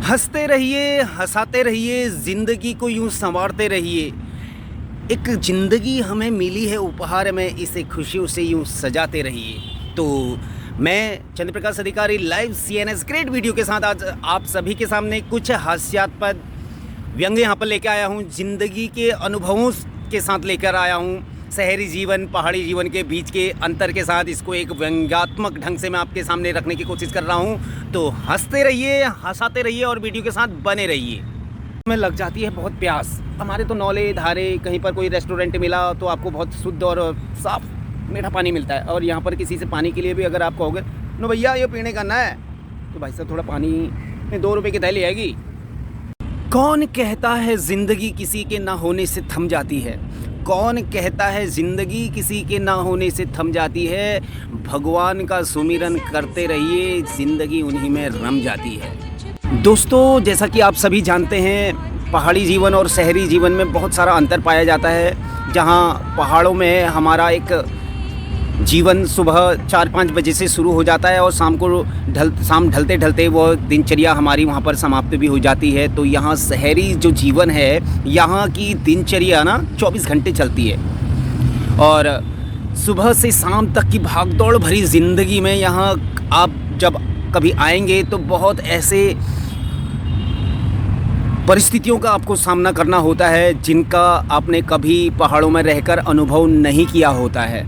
हंसते रहिए, हंसाते रहिए, ज़िंदगी को यूँ संवारते रहिए। एक ज़िंदगी हमें मिली है उपहार में, इसे खुशियों से यूँ सजाते रहिए। तो मैं चंद्रप्रकाश अधिकारी लाइव सीएनएस ग्रेट वीडियो के साथ आज आप सभी के सामने कुछ हास्यास्पद व्यंग्य यहाँ पर लेकर आया हूँ। ज़िंदगी के अनुभवों के साथ लेकर आया हूँ। शहरी जीवन, पहाड़ी जीवन के बीच के अंतर के साथ इसको एक व्यंग्यात्मक ढंग से मैं आपके सामने रखने की कोशिश कर रहा हूँ। तो हंसते रहिए, हंसाते रहिए और वीडियो के साथ बने रहिए। में लग जाती है बहुत प्यास। हमारे तो नौले धारे कहीं पर कोई रेस्टोरेंट मिला तो आपको बहुत शुद्ध और साफ़ मीठा पानी मिलता है, और यहाँ पर किसी से पानी के लिए भी अगर आप कहोगे नो भैया ये पीने का ना है, तो भाई साहब थोड़ा पानी में 2 रुपये की थैली आएगी। कौन कहता है ज़िंदगी किसी के ना होने से थम जाती है? कौन कहता है ज़िंदगी किसी के ना होने से थम जाती है? भगवान का सुमिरन करते रहिए, ज़िंदगी उन्हीं में रम जाती है। दोस्तों, जैसा कि आप सभी जानते हैं, पहाड़ी जीवन और शहरी जीवन में बहुत सारा अंतर पाया जाता है। जहां पहाड़ों में हमारा एक जीवन सुबह 4-5 बजे से शुरू हो जाता है और शाम ढलते ढलते वो दिनचर्या हमारी वहाँ पर समाप्त भी हो जाती है। तो यहाँ शहरी जो जीवन है, यहाँ की दिनचर्या ना 24 घंटे चलती है, और सुबह से शाम तक की भागदौड़ भरी ज़िंदगी में यहाँ आप जब कभी आएंगे तो बहुत ऐसे परिस्थितियों का आपको सामना करना होता है जिनका आपने कभी पहाड़ों में रहकर अनुभव नहीं किया होता है।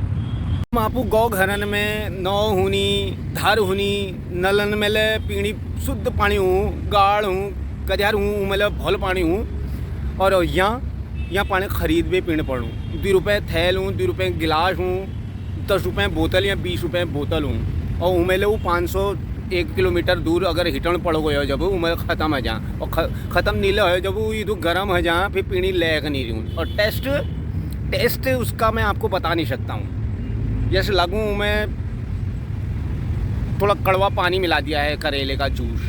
आपू गौ घरन में नौ हुनी, धार हुनी, नलन मेले पीणी शुद्ध पानी हूँ, गाढ़ हूँ, गजार हूँ, मतलब भल पानी हूँ, और यहाँ पानी खरीद भी पीने पड़ूँ। 2 रुपये थैल हूँ, 2 रुपये गिलास हूँ, 10 रुपये बोतल या 20 रुपये बोतल हूँ, और उमेले वो 501 किलोमीटर दूर अगर हिटन पड़ गए जब उमें ख़त्म है जहाँ, और ख़त्म नीले है जब वो इधर गर्म है जहाँ, फिर पीनी लायक नहीं रहूँ। और टेस्ट उसका मैं आपको बता नहीं सकता हूँ। जैसे लगूँ मैं थोड़ा कड़वा पानी मिला दिया है करेले का जूस।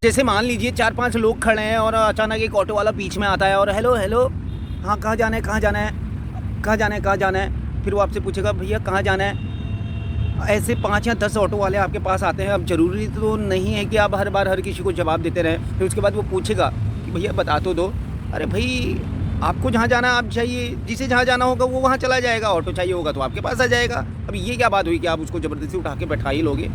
जैसे मान लीजिए 4-5 लोग खड़े हैं और अचानक एक ऑटो वाला बीच में आता है और हेलो हाँ कहाँ जाना है, कहाँ जाना है, कहाँ जाना है, कहाँ जाना है। फिर वो आपसे पूछेगा भैया कहाँ जाना है। ऐसे 5 या 10 ऑटो वाले आपके पास आते हैं। अब ज़रूरी तो नहीं है कि आप हर बार हर किसी को जवाब देते रहें। फिर उसके बाद वो पूछेगा कि भैया बता तो दो। अरे भाई, आपको जहाँ जाना आप चाहिए, जिसे जहाँ जाना होगा वो वहाँ चला जाएगा। ऑटो चाहिए होगा तो आपके पास आ जाएगा। अब ये क्या बात हुई कि आप उसको ज़बरदस्ती उठा के बैठा ही लोगे?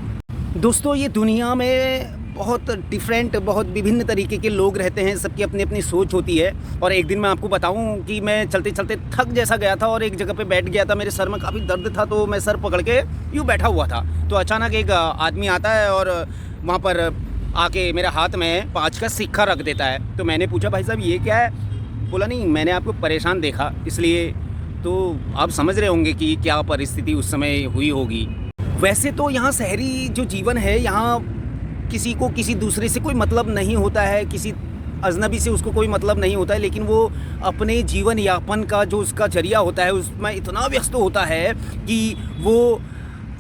दोस्तों, ये दुनिया में बहुत डिफरेंट, बहुत विभिन्न तरीके के लोग रहते हैं। सबकी अपनी अपनी सोच होती है। और एक दिन मैं आपको बताऊं कि मैं चलते चलते थक जैसा गया था और एक जगह पे बैठ गया था। मेरे सर में काफ़ी दर्द था, तो मैं सर पकड़ के यूँ बैठा हुआ था। तो अचानक एक आदमी आता है और वहाँ पर आके मेरे हाथ में 5 का सिक्का रख देता है। तो मैंने पूछा भाई साहब ये क्या है? बोला नहीं, मैंने आपको परेशान देखा इसलिए। तो आप समझ रहे होंगे कि क्या परिस्थिति उस समय हुई होगी। वैसे तो यहाँ शहरी जो जीवन है, यहाँ किसी को किसी दूसरे से कोई मतलब नहीं होता है, किसी अजनबी से उसको कोई मतलब नहीं होता है, लेकिन वो अपने जीवन यापन का जो उसका जरिया होता है उसमें इतना व्यस्त होता है कि वो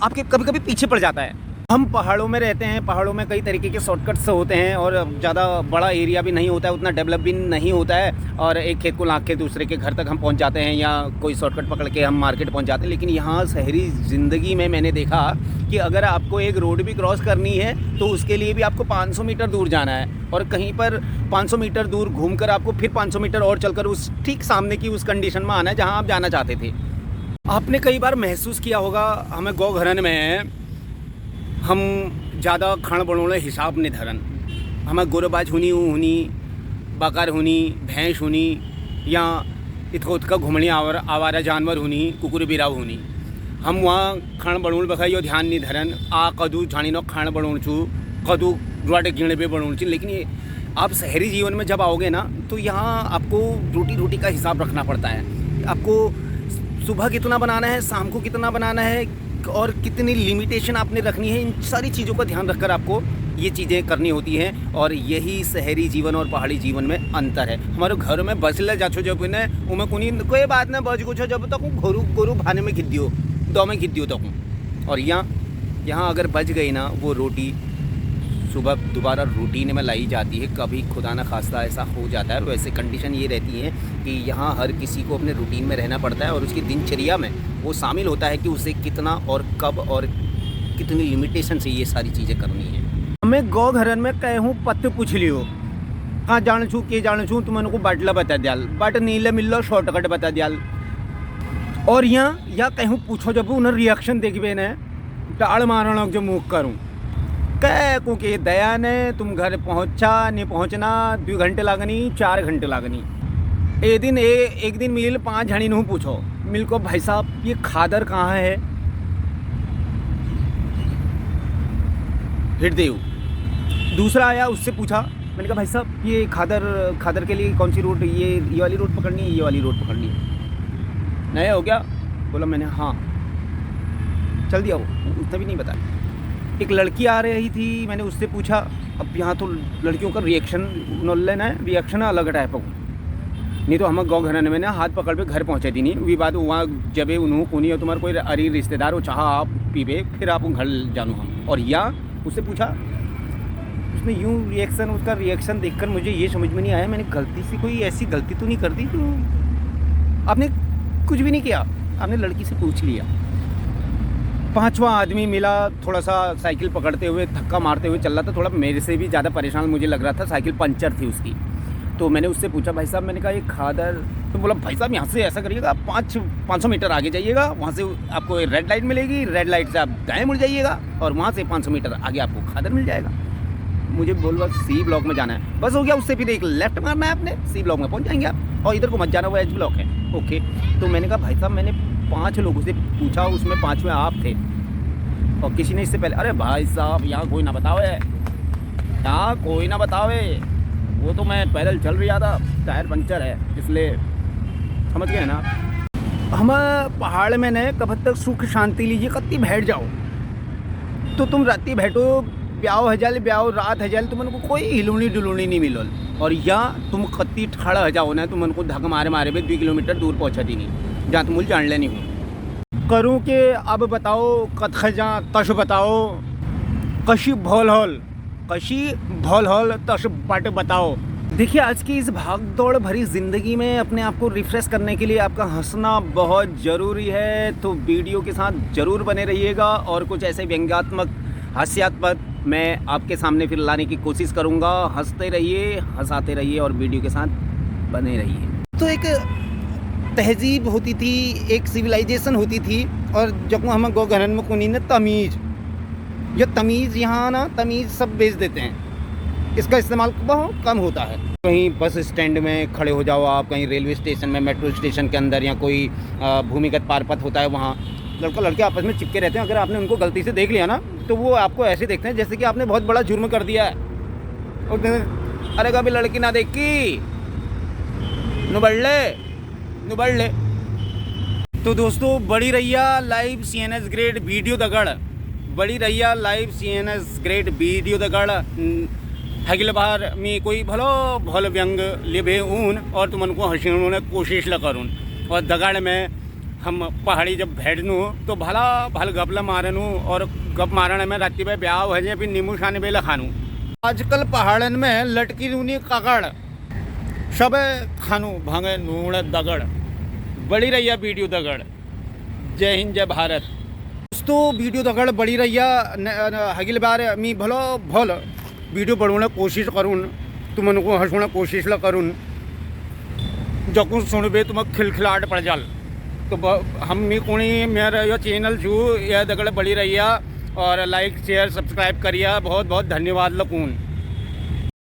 आपके कभी कभी पीछे पड़ जाता है। हम पहाड़ों में रहते हैं, पहाड़ों में कई तरीके के शॉर्टकट्स होते हैं और ज़्यादा बड़ा एरिया भी नहीं होता है, उतना डेवलप भी नहीं होता है, और एक खेत को लांघ के दूसरे के घर तक हम पहुंच जाते हैं या कोई शॉर्टकट पकड़ के हम मार्केट पहुंच जाते हैं। लेकिन यहाँ शहरी ज़िंदगी में मैंने देखा कि अगर आपको एक रोड भी क्रॉस करनी है तो उसके लिए भी आपको 500 मीटर दूर जाना है, और कहीं पर 500 मीटर दूर घूमकर आपको फिर 500 मीटर और चलकर उस ठीक सामने की उस कंडीशन में आना है जहाँ आप जाना चाहते थे। आपने कई बार महसूस किया होगा, हमें गौ घरन में हम ज़्यादा खाण बनोले हिसाब नहीं धरन। हमें गोरबाज हुनी, बकर हुनी, भैंस हुनी, या इथोत का घुमणी आवारा जानवर हुनी, कुकुर बिराव हुनी। हम वहाँ खाण बनोल बखा यो ध्यान नहीं धरन। कदू छाणी नो खाण बनोल छू, कदू रुआटे गिणे पे बनोल छू। लेकिन ये आप शहरी जीवन में जब आओगे ना, तो यहाँ आपको रोटी का हिसाब रखना पड़ता है। आपको सुबह कितना बनाना है, शाम को कितना बनाना है, और कितनी लिमिटेशन आपने रखनी है। इन सारी चीज़ों का ध्यान रखकर आपको ये चीज़ें करनी होती हैं, और यही शहरी जीवन और पहाड़ी जीवन में अंतर है। हमारे घर में बसले जाछो जब ने उमें कोई बात नहीं बज कुछ जब तक गोरू भाने में खिद्दियो, दो में खिद्दियो तक। और यहाँ अगर बच गई ना वो रोटी, सुबह दोबारा रूटीन में लाई जाती है। कभी खुदा न खास्ता ऐसा हो जाता है। वैसे कंडीशन ये रहती है कि यहाँ हर किसी को अपने रूटीन में रहना पड़ता है, और उसकी दिनचर्या में वो शामिल होता है कि उसे कितना और कब और कितनी लिमिटेशन से ये सारी चीज़ें करनी है। हमें गौ घरन में कहूँ पत्ते पूछ लियो हाँ जाण छू के जाण छू तुमको बाटला बता दियाल बट नीले मिल्लो शॉर्टकट बता दियाल। और यहाँ कहूँ पूछो जब उन्हें रिएक्शन देखबे ने टाड़ मारण जो मुँह करूँ कह को के दया ने तुम घर पहुँचा नहीं पहुँचना 2 घंटे लागनी 4 घंटे लागनी। एक दिन मिल 5 जनी नू पूछो मिल को भाई साहब ये खादर कहाँ है हृदय। दूसरा आया उससे पूछा मैंने कहा भाई साहब ये खादर के लिए कौन सी रूट ये वाली रूट पकड़नी है ये वाली रूट पकड़नी है नया हो गया बोला मैंने हाँ चल दिया वो उसने भी नहीं बताया। एक लड़की आ रही थी मैंने उससे पूछा अब यहाँ तो लड़कियों का रिएक्शन अलग टाइप का नहीं तो हम गाँव घर में ना हाथ पकड़ पे घर पहुँचे थी नहीं वही बात वहाँ जब उन्होंने कोनी हो तुम्हारा कोई अरी रिश्तेदार हो चाह आप पीबे फिर आप घर जानू हम। और यहाँ उससे पूछा उसने यूँ उसका रिएक्शन देखकर मुझे ये समझ में नहीं आया मैंने गलती से कोई ऐसी गलती तो नहीं कर दी तो आपने कुछ भी नहीं किया आपने लड़की से पूछ लिया। 5वां आदमी मिला थोड़ा सा साइकिल पकड़ते हुए धक्का मारते हुए चल रहा था थोड़ा मेरे से भी ज़्यादा परेशान मुझे लग रहा था साइकिल पंचर थी उसकी। तो मैंने उससे पूछा भाई साहब मैंने कहा ये खादर तो बोला भाई साहब यहाँ से ऐसा करिएगा 500 मीटर आगे जाइएगा वहाँ से आपको रेड लाइट मिलेगी रेड लाइट से आप दाएँ मुड़ जाइएगा और वहाँ से 500 मीटर आगे आपको खादर मिल जाएगा। मुझे बोल बस C ब्लॉक में जाना है बस हो गया उससे फिर एक लेफ्ट मारना है आपने C ब्लॉक में पहुँच जाएंगे आप और इधर को मत जाना वो H ब्लॉक है ओके। तो मैंने कहा भाई साहब मैंने 5 लोगों से पूछा उसमें 5वें आप थे और किसी ने इससे पहले अरे भाई साहब यहाँ कोई ना बतावे वो तो मैं पैदल चल रहा था टायर पंचर है इसलिए समझ गए ना। हम पहाड़ में ने कब तक सुख शांति लीजिए कत्ती बैठ जाओ तो तुम राती बैठो ब्याह रात हजाल तुमको कोई हिलूनी डुलूनी नहीं मिलल और यहाँ तुम कत्ती ठाड़ हजाओ ना तुमको धक मारे 2 किलोमीटर दूर पहुँचा दी नहीं जहाँ तुम जान लेनी हूँ करूँ कि अब बताओ कत खजा तश बताओ कशी भोल हॉल तश बट बताओ। देखिए आज की इस भाग दौड़ भरी ज़िंदगी में अपने आप को रिफ़्रेश करने के लिए आपका हंसना बहुत ज़रूरी है तो वीडियो के साथ ज़रूर बने रहिएगा और कुछ ऐसे व्यंग्यात्मक हास्यास्पद मैं आपके सामने फिर लाने की कोशिश करूँगा। हंसते रहिए हंसाते रहिए और वीडियो के साथ बने रहिए। तो एक तहजीब होती थी एक सिविलाइजेशन होती थी और जब हम गौ घरन में कुनी ने तमीज़ या तमीज़ यहाँ ना तमीज़ सब बेच देते हैं इसका इस्तेमाल बहुत कम होता है। कहीं बस स्टैंड में खड़े हो जाओ आप कहीं रेलवे स्टेशन में मेट्रो स्टेशन के अंदर या कोई भूमिगत पारपथ होता है वहाँ लड़का लड़के आपस में चिपके रहते हैं। अगर आपने उनको गलती से देख लिया ना तो वो आपको ऐसे देखते हैं जैसे कि आपने बहुत बड़ा जुर्म कर दिया है और अरे कभी लड़की ना देखी नुबड़ ले। तो दोस्तों बड़ी रैया लाइव CNS ग्रेड वीडियो दगड़ बड़ी रैया लाइव CNS ग्रेड वीडियो दगड़ हगिल बार मी कोई भलो व्यंग लिबे ऊन और तुमको हसीन कोशिश ल करूँ और दगड़ में हम पहाड़ी जब बैठनू तो भल गपला मारनू और गप मारने में रात्रि में ब्याह हो जाए फिर नींबू खाने बेला खानू। आजकल पहाड़न में लटकी नूनी काकड़ सब खानू भांगे नूड़ दगड़ बड़ी रैया वीडियो दगड़। जय हिंद जय भारत। दोस्तों वीडियो दगड़ बड़ी रैया हगिल बार मी भल वीडियो बढ़ोने कोशिश करूँ तुमको हंसने कोशिश ल करूँ जकू सुनबे तुम खिलखिलाहट पड़ जाल तो हम मी कोणी मेरा यो चैनल छू यह दगड़ बड़ी रैया और लाइक शेयर सब्सक्राइब करिए बहुत बहुत धन्यवाद लकून।